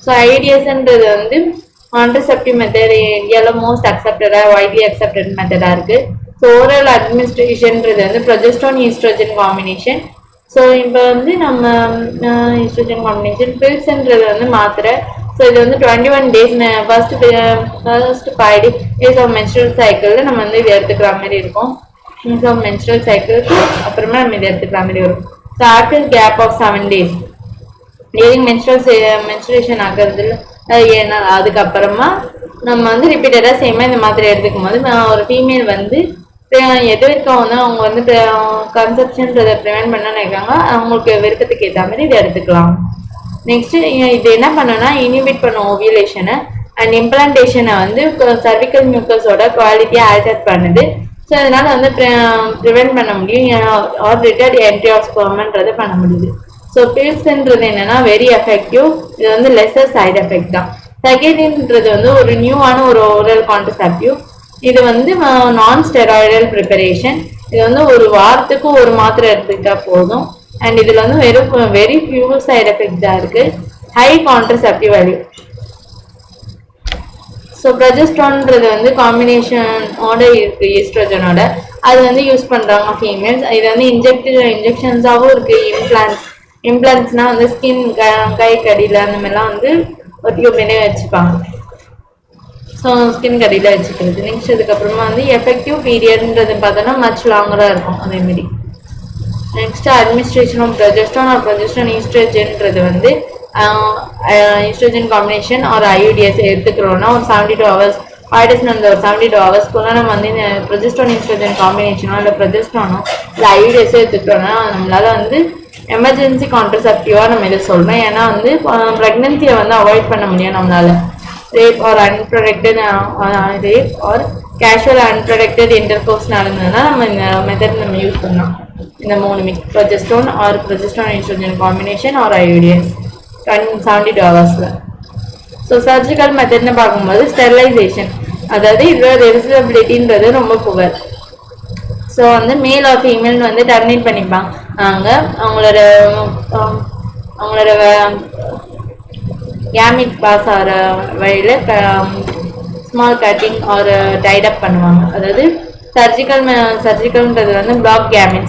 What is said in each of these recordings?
So ஐடிஎஸ்ன்றது வந்து contraceptive method இந்தியாவில் most அக்செப்டடாக widely accepted மெத்தடாக இருக்குது. ஸோ ஓரல் அட்மினிஸ்ட்ரேஷன்றது வந்து ப்ரொஜெஸ்ட்ரான் ஈஸ்ட்ரோஜன் காம்பினேஷன். ஸோ இப்போ வந்து நம்ம ஈஸ்ட்ரோஜன் காம்பினேஷன் பில்ஸ்ன்றது வந்து மாத்திரை. ஸோ இது வந்து 21 days first 5 days of menstrual சைக்கிளில் நம்ம வந்து இது எடுத்துக்கிற மாதிரி இருக்கும். ஆஃப் மென்ஸ்ட்ரல் சைக்கிளுக்கு அப்புறமா நம்ம இதை எடுத்துக்கிற மாதிரி வரும். So after gap of 7 days during menstruation ஆகிறது ஏன்னா அதுக்கப்புறமா நம்ம வந்து ரிப்பீட்டடாக சேமாக இந்த மாதிரி எடுத்துக்கும் போது ஒரு ஃபீமேல் வந்து எது வரைக்கும் வந்து அவங்க வந்து கன்செப்ஷன்றதை ப்ரிவென்ட் பண்ண நினைக்கிறாங்க, அவங்களுக்கு விருப்பத்துக்கு ஏற்ற மாதிரி இதை எடுத்துக்கலாம். நெக்ஸ்ட் இது என்ன பண்ணுன்னா இனிபிட் பண்ணும் ஓவியுலேஷனை அண்ட் இம்ப்ளான்டேஷனை வந்து சர்விக்கல் மியூக்கஸோட குவாலிட்டியை ஆல்டர் பண்ணுது. ஸோ அதனால வந்து ப்ரிவென்ட் பண்ண முடியும் ஆர் ரிட்டர்ட் என்ட்ரி ஆஃப் ஸ்பெர்ம்ன்றதை பண்ண முடியுது. ஸோ பில்ஸ்ன்றது என்னன்னா வெரி எஃபெக்டிவ், இது வந்து லெஸர் சைட் எஃபெக்ட் தான். செகண்ட்ன்றது வந்து ஒரு நியூவான ஒரு ஓரல் கான்ட்ரசெப்டிவ். இது வந்து நான் ஸ்டெராய்டல் ப்ரிப்பரேஷன். இது வந்து ஒரு வாரத்துக்கு ஒரு மாத்திரை எடுத்துக்கிட்டா போதும். அண்ட் இதில் வந்து வெரி ஃபியூ சைட் எஃபெக்ட் தான் இருக்குது. High contraceptive value. ஸோ ப்ரொஜெஸ்ட்ரான்றது வந்து காம்பினேஷனோட இருக்குது ஈஸ்ட்ரோஜனோட. அது வந்து யூஸ் பண்ணுறாங்க ஃபீமேல்ஸ். இது வந்து இன்ஜெக்ஷன்ஸாகவும் இருக்குது. இம்ப்ளான்ட்ஸ்னால் வந்து ஸ்கின் கை கடியில் அந்த மாதிரிலாம் வந்து ஒரு டியூப்லேயே வச்சுப்பாங்க. ஸோ ஸ்கின் கடியில் வச்சுக்கிறது. நெக்ஸ்ட் இதுக்கப்புறமா வந்து எஃபெக்டிவ் பீரியட்ன்றது பார்த்தோன்னா மச் லாங்கராக இருக்கும் அதேமாரி. Next administration of progesterone or progesterone ஈஸ்ட்ரோஜன்றது வந்து ஈஸ்ட்ரோஜன் காம்பினேஷன் ஒரு ஐயூடிஎஸ் எடுத்துக்கிறோன்னா ஒரு 72 hours ஆயிடுச்சுன்னு அந்த ஒரு 72 hours நம்ம வந்து இந்த ப்ரொஜெஸ்ட்ரான் ஈஸ்ட்ரோஜன் காம்பினேஷனோ இல்லை ப்ரொஜெஸ்ட்ரானோ இல்லை ஐயூடிஎஸோ எடுத்துக்கிறோன்னா நம்மளால வந்து எமர்ஜென்சி கான்ட்ரசெப்டிவாக நம்ம இதை சொல்கிறோம். ஏன்னா வந்து ப்ரெக்னென்சியை வந்து அவாய்ட் பண்ண முடியும் நம்மளால. Rape or unprotected rape or casual unprotected intercourse நடந்ததுன்னா நம்ம இந்த மெத்தட் நம்ம யூஸ் பண்ணலாம். இந்த 3 progesterone or progesterone estrogen combination or IUDs 72 hours. So surgical மெத்தட்னு பார்க்கும்போது ஸ்டெரிலைசேஷன், அதாவது இதோட ரெவிசபிலிட்டின்றது ரொம்ப புவர். ஸோ வந்து மேல் ஆர் ஃபீமேல் வந்து டெர்மினேட் பண்ணிப்பாங்க. அவங்களோட கேமிட் பாஸ் ஆகிற வழியில் ஸ்மால் கட்டிங் ஒரு டைடப் பண்ணுவாங்க. அதாவது சர்ஜிக்கல்ன்றது வந்து பிளாக்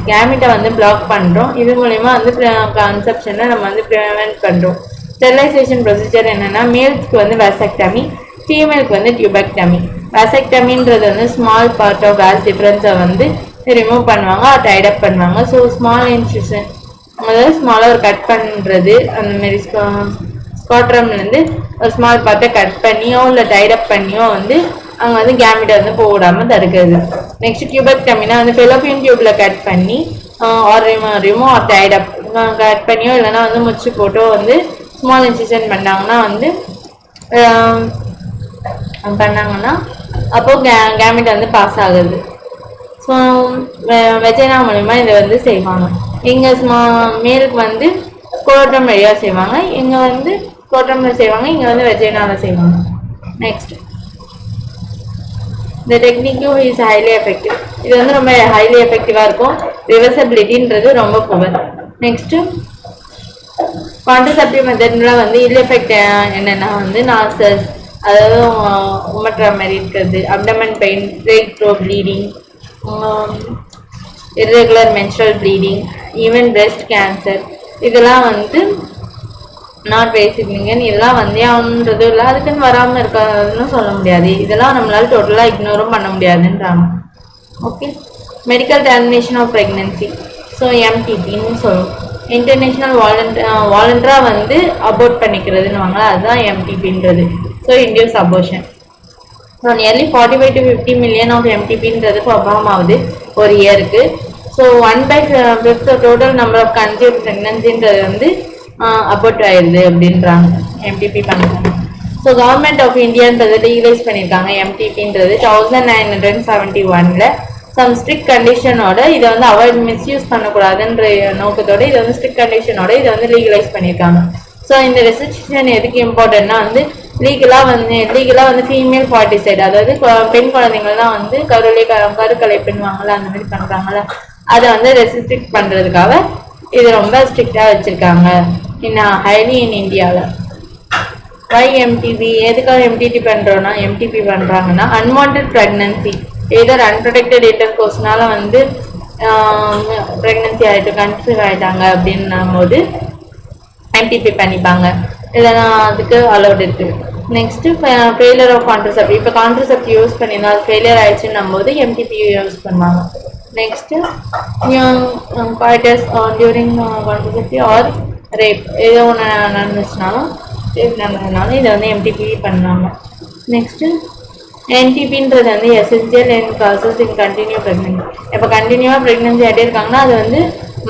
கேமிட்டை வந்து பிளாக் பண்ணுறோம். இது மூலயமா வந்து கன்செப்ஷனை நம்ம வந்து ப்ரிவென்ட் பண்ணுறோம். ஸ்டெரிலைசேஷன் ப்ரொசீஜர் என்னென்னா மேல்ஸ்க்கு வந்து வாசெக்டமி, ஃபீமேலுக்கு வந்து டியூபெக்டமி. வாசெக்டமின்றது வந்து ஸ்மால் பார்ட் ஆஃப் வாஸ் டிஃப்ரென்ஸை வந்து ரிமூவ் பண்ணுவாங்க, டைடப் பண்ணுவாங்க. ஸோ ஸ்மால் இன்சிஷன், அதாவது ஸ்மாலாக ஒரு கட் பண்ணுறது, அந்தமாரி ஸ்காட்ரம்லேருந்து ஒரு ஸ்மால் பார்ட்டை கட் பண்ணியோ இல்லை டைடப் பண்ணியோ வந்து அங்கே வந்து கேமிட்டை வந்து போக விடாமல் தடுக்கிறது. நெக்ஸ்ட் டியூபெக்டமினா வந்து ஃபெலோப்பியன் டியூப்பில் கட் பண்ணி ஆர் ரிமூவ் ஆர் டைடப் கட் பண்ணியோ இல்லைனா வந்து முச்சு போட்டோ வந்து ஸ்மால் இன்சிஷன் பண்ணாங்கன்னா அப்போது கேமிட்டை வந்து பாஸ் ஆகுது. ஸோ வெஜைனா மூலிமா இதை வந்து செய்வாங்க. இங்கே மேலுக்கு வந்து ஸ்கோட்ரம் வழியாக செய்வாங்க, இங்கே வந்து ஸ்கோட்ரமில் செய்வாங்க, இங்கே வந்து வெஜைனாவில் செய்வாங்க. நெக்ஸ்ட் இந்த டெக்னிக்கும் இஸ் ஹைலி எஃபெக்டிவ். இது வந்து ரொம்ப ஹைலி எஃபெக்டிவாக இருக்கும். ரிவர்சபிலிட்டின்றது ரொம்ப புவர். நெக்ஸ்ட்டு கான்ட்ரசெப்டிவ் மெத்தட்லாம் வந்து இல் எஃபெக்ட் என்னென்னா வந்து நாசஸ், அதாவது உமட்டுற மாதிரி இருக்கிறது, abdomen pain, break throw bleeding, irregular menstrual bleeding, even breast cancer, இதெல்லாம் வந்து நாட் பேசிக்லிங்கன் இதெல்லாம் வந்தியான்றதும் இல்லை, அதுக்குன்னு வராமல் இருக்காதுன்னு சொல்ல முடியாது. இதெல்லாம் நம்மளால டோட்டலாக இக்னோரும் பண்ண முடியாதுன்றாங்க. Okay, medical termination of pregnancy, so எம்டிபின்னு சொல்லுவோம். இன்டர்நேஷ்னல் வாலண்டராக வந்து அபோர்ட் பண்ணிக்கிறதுன்னு வாங்களா, அதுதான் எம்டிபின்றது. So induce abortion. So nearly 45 to 50 million of எம்டிபின்றது பர்ஃபார்ம் ஆகுது ஒரு இயருக்கு. So 1/5 total number of conceive ப்ரெக்னன்சின்றது வந்து அபோர்ட் ஆயிடுது அப்படின்றாங்க எம்டிபி பண்ணுறாங்க. ஸோ கவர்மெண்ட் ஆஃப் இந்தியான்றது லீகலைஸ் பண்ணியிருக்காங்க எம்டிபின்றது 1971. சம் ஸ்ட்ரிக்ட் கண்டிஷனோட இதை வந்து அவாய்ட் மிஸ்யூஸ் பண்ணக்கூடாதுன்ற நோக்கத்தோட இதை வந்து ஸ்ட்ரிக்ட் கண்டிஷனோட இதை வந்து லீகலைஸ் பண்ணியிருக்காங்க. ஸோ இந்த ரெஸ்ட்ரிக்ஷன் எதுக்கு இம்பார்ட்டன்ட்னா வந்து லீகலாக வந்து ஃபீமேல் பார்ட்டிசைட், அதாவது பெண் குழந்தைங்கள்லாம் வந்து கருக்கலை பண்ணுவாங்கள்ல, அந்த மாதிரி பண்ணுறாங்கல்ல, அதை வந்து ரெஸ்ட்ரிக்ட் பண்ணுறதுக்காக இது ரொம்ப ஸ்ட்ரிக்டாக வச்சுருக்காங்க ஹைலி இன் இந்தியாவில். எம்டிபி எதுக்காக எம்டிடி பண்றோம்னா எம்டிபி பண்றாங்கன்னா அன்வான்ட் பிரெக்னன்சி ஏதர் அன்ப்ரொடெக்டட் இன்டர் கோர்ஸ்னால வந்து ப்ரெக்னன்சி ஆகிட்டு கன்சீவ் ஆகிட்டாங்க அப்படின்னும் போது எம்டிபி பண்ணிப்பாங்க, இல்லைன்னா அதுக்கு அலௌட் இருக்கு. நெக்ஸ்ட் ஃபெயிலியர் ஆஃப் கான்ட்ரசெப்டிவ், இப்போ கான்ட்ரசெப்டிவ் யூஸ் பண்ணினா அது ஃபெயிலியர் ஆயிடுச்சுன்னும் போது எம்டிபி யூஸ் பண்ணுவாங்க. Next coitus during contraceptive or rape ஏதோ ஒன்று நடந்துச்சுனாலும் ரேப் நடந்ததுனாலும் இதை வந்து எம்டிபி பண்ணுவாங்க. நெக்ஸ்ட்டு என்டிபின்றது வந்து essential and causes in continue pregnancy. இப்போ கண்டினியூவாக ப்ரெக்னன்சி ஆகிட்டே இருக்காங்கன்னா அது வந்து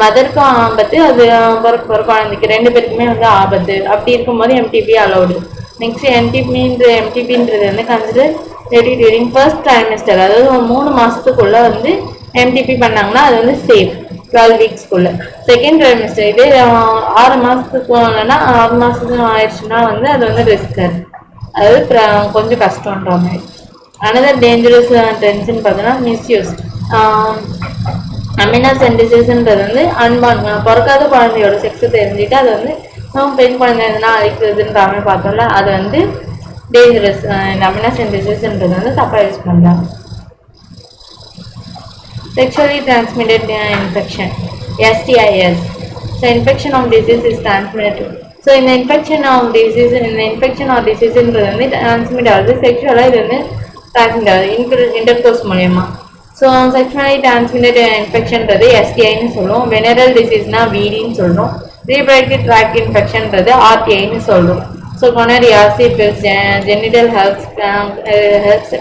மதருக்கும் ஆபத்து, அது பிறக்க குழந்தைக்கு 2 பேருக்குமே வந்து ஆபத்து. அப்படி இருக்கும்போது எம்டிபி அலௌடு. நெக்ஸ்ட் எம்டிபின்றது வந்து consider ready during first trimester, அதாவது 3 மாதத்துக்குள்ளே வந்து எம்டிபி பண்ணாங்கன்னா அது வந்து சேஃப் 12 வீக்ஸ்க்குள்ளே. செகண்ட் ட்ரைமெஸ்டர் இதே 6 மாதத்துக்கு இல்லைன்னா 6 மாதத்துக்கு ஆயிடுச்சுன்னா வந்து அது வந்து ரிஸ்கர், அதாவது கொஞ்சம் கஷ்டன்ற மாதிரி. அனதர் டேஞ்சரஸ் ட்ரெண்ட்ஸ்ன்னு பார்த்தோன்னா மிஸ்யூஸ். அமினா சென்டிசஸ்ன்றது வந்து அன்பார்ன் பிறக்காத குழந்தையோட செக்ஸை தெரிஞ்சுட்டு அது வந்து பெண் குழந்தை எதுனா அழிக்கிறதுன்ற மாதிரி பார்த்தோம்ல, அது வந்து டேஞ்சரஸ். இந்த அமினா சென்டிசஸ்ன்றது வந்து தப்பாக யூஸ் பண்ணுறாங்க. Sexually transmitted infection, STIs. So infection of disease is transmitted. So இந்த infection or diseaseன்றது வந்து transmit ஆகுது செக்ஷுவலாக, இது வந்து transmit ஆகுது இன்டர்கோர்ஸ் மூலயமா. ஸோ செக்ஷுவலி டிரான்ஸ்மிட்டட் இன்ஃபெக்ஷன்றது எஸ்டிஐன்னு சொல்லுவோம். வெனரல் டிசீஸ்னா விடின்னு சொல்கிறோம். ரீப்ரடக்டிவ் ட்ராக்ட் இன்ஃபெக்ஷன்றது ஆர்டிஐன்னு சொல்கிறோம். So gonorrhoea, syphilis, genital herpes,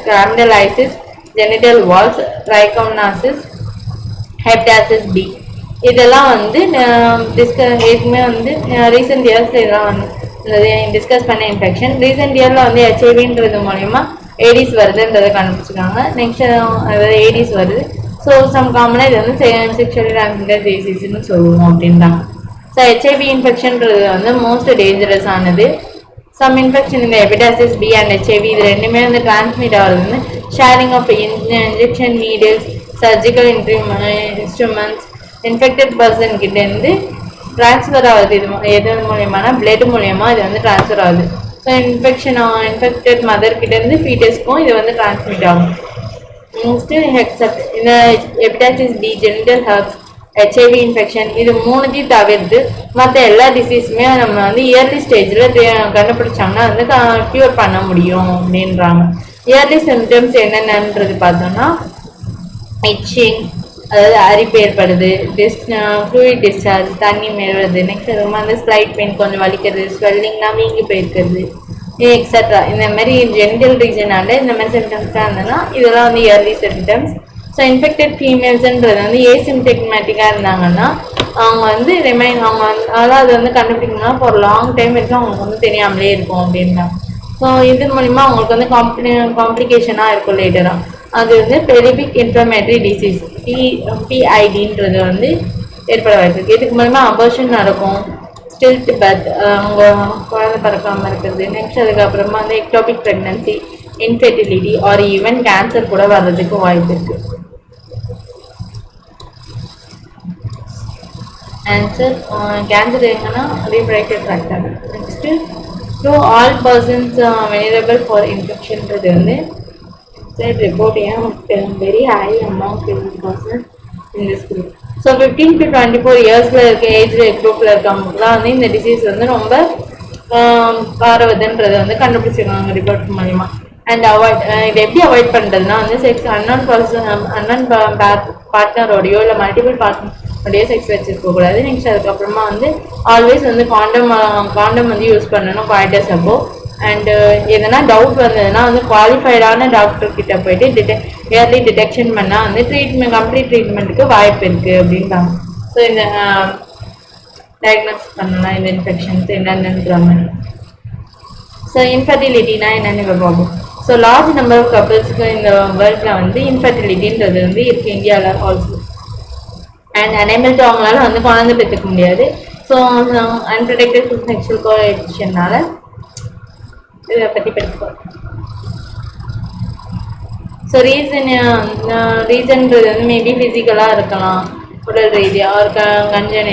கிராம்டலைசிஸ், genital warts, trichomoniasis, hepatitis B, இதெல்லாம் வந்து ஏற்கனவே வந்து ரீசெண்ட் இயர்ஸில் இதெல்லாம் வந்து டிஸ்கஸ் பண்ண இன்ஃபெக்ஷன். ரீசெண்ட் இயரில் வந்து ஹெச்ஐவின்றது மூலயமா ஏடிஸ் வருதுன்றதை கண்டுபிடிச்சிருக்காங்க. நெக்ஸ்ட் அதாவது ஏடிஸ் வருது. ஸோ சம் காமனாக இது வந்து செக்ஷுவலி டிரான்ஸ்மிட்டட் டிசீஸ்ன்னு சொல்லுவோம் அப்படின்றாங்க. ஸோ ஹெச்ஐவி இன்ஃபெக்ஷன்றது வந்து மோஸ்ட் டேஞ்சரஸ் ஆனது. சம் இன்ஃபெக்ஷன் இந்த ஹெபடைட்டிஸ் பி அண்ட் ஹெச்ஐவி இது ரெண்டுமே வந்து டிரான்ஸ்மிட் ஆகுது வந்து sharing of injection needles, surgical instruments, infected person கிட்டேருந்து ட்ரான்ஸ்ஃபர் ஆகுது. எது மூலியமான பிளட் மூலியமாக இது வந்து ட்ரான்ஸ்ஃபர் ஆகுது. ஸோ இன்ஃபெக்டட் மதர் கிட்டேருந்து ஃபீட்டஸ்க்கும் இது வந்து ட்ரான்ஸ்மிட் ஆகும். நெக்ஸ்ட்டு இந்த hepatitis B, genital herpes, HIV infection இது 3த்தையும் தவிர்த்து மற்ற எல்லா டிசீஸுமே நம்ம வந்து இயர்லி ஸ்டேஜில் கண்டுபிடிச்சாங்கன்னா வந்து க்யூர் பண்ண முடியும் அப்படின்றாங்க. இயர்லி சிம்டம்ஸ் என்னென்னன்றது பார்த்தோம்னா இச்சிங், அதாவது அரிப்பு ஏற்படுது, ஃப்ளூயிட் டிஸ்சார்ஜ், தண்ணி மேறுவது, நெக்ஸ்ட் அதுமா வந்து ஸ்லைட் பெயின் கொஞ்சம் வலிக்கிறது, ஸ்வெல்லிங்னா வீங்கி போயிருக்கிறது, எக்ஸட்ரா. இந்த மாதிரி ஜெனிட்டல் ரீஜனால இந்த மாதிரி சிம்டம்ஸ்லாம் இருந்ததுன்னா இதெல்லாம் வந்து இயர்லி சிம்டம்ஸ். ஸோ இன்ஃபெக்டட் ஃபீமேல்ஸ்ன்றது வந்து ஏசிம்டெக்மேட்டிக்காக இருந்தாங்கன்னா அவங்க வந்து அவங்க வந்து அதாவது அது வந்து கண்டுபிடிக்கணும்னா ஃபார் லாங் டைம் வரைக்கும் அவங்களுக்கு வந்து தெரியாமலே இருக்கும் அப்படின்றாங்க. ஸோ இது மூலிமா அவங்களுக்கு வந்து காம்ப்ளிகேஷனாக இருக்கும் லேட்டராக. அது வந்து பெரிபிக் இன்ஃப்ளமேட்டரி டிசீஸ் பிஐடின்றது வந்து ஏற்பட வாய்ப்பு. இதுக்கு மூலமா அபர்ஷன் நடக்கும், ஸ்டில்ட் பர்த், அவங்க குழந்தை பிறக்காமல் இருக்கிறது. நெக்ஸ்ட் அதுக்கப்புறமா வந்து ectopic pregnancy, infertility or even cancer கூட வர்றதுக்கு வாய்ப்பு இருக்கு. ஆன்சர் கேன்சர் எங்கன்னா reproductive tract. Next to all persons vulnerable for இன்ஃபெக்ஷன்றது வந்து said reporting very high among pregnant persons in this group. So 15 to 24 இயர்ஸ்ல இருக்க ஏஜ் குரூப்ல இருக்கவங்களுக்குலாம் வந்து இந்த டிசீஸ் வந்து ரொம்ப பரவுதுன்றதை வந்து கண்டுபிடிச்சிருக்காங்க ரிப்போர்ட் மூலிமா. அண்ட் இதை எப்படி அவாய்ட் பண்ணுறதுனா வந்து செக்ஸ் அன்னோன் பார்ட்னரோடையோ இல்லை மல்டிபிள் பார்ட்னரோடையோ செக்ஸ் வச்சுருக்கக்கூடாது. நெக்ஸ்ட் அதுக்கப்புறமா வந்து ஆல்வேஸ் வந்து காண்டம் வந்து யூஸ் பண்ணணும் காய்டஸ் அப்போ. அண்டு எதனா டவுட் வந்ததுன்னா வந்து குவாலிஃபைடான டாக்டர் கிட்ட போயிட்டு இயர்லி டிடெக்ஷன் பண்ணால் வந்து கம்ப்ளீட் ட்ரீட்மெண்ட்டுக்கு வாய்ப்பு இருக்குது அப்படின்றாங்க. ஸோ இந்த டயக்னோஸ் பண்ணலாம் இந்த இன்ஃபெக்ஷன்ஸ் என்னென்னன்ற மாதிரி. ஸோ இன்ஃபர்டிலிட்டினா என்னென்னு பார்ப்போம். ஸோ லார்ஜ் நம்பர் ஆஃப் கப்பிள்ஸுக்கு இந்த வேர்ல்டில் வந்து இன்ஃபர்டிலிட்டின்றது வந்து இருக்குது இந்தியாவில் ஆல்சோ. அண்ட் அனேபிள் டு அவங்களால வந்து குழந்தை பெற்றுக்க முடியாது. ஸோ அன்ப்ரொடெக்டட் செக்ஷுவல் கோஎஃபிஷியன்ட்னால இதை பற்றி படிப்போம். ஸோ ரீசன்றது வந்து மேபி ஃபிசிக்கலாக இருக்கலாம், உடல் ரீதியாக ஒரு கன்ஜெனிட்டல்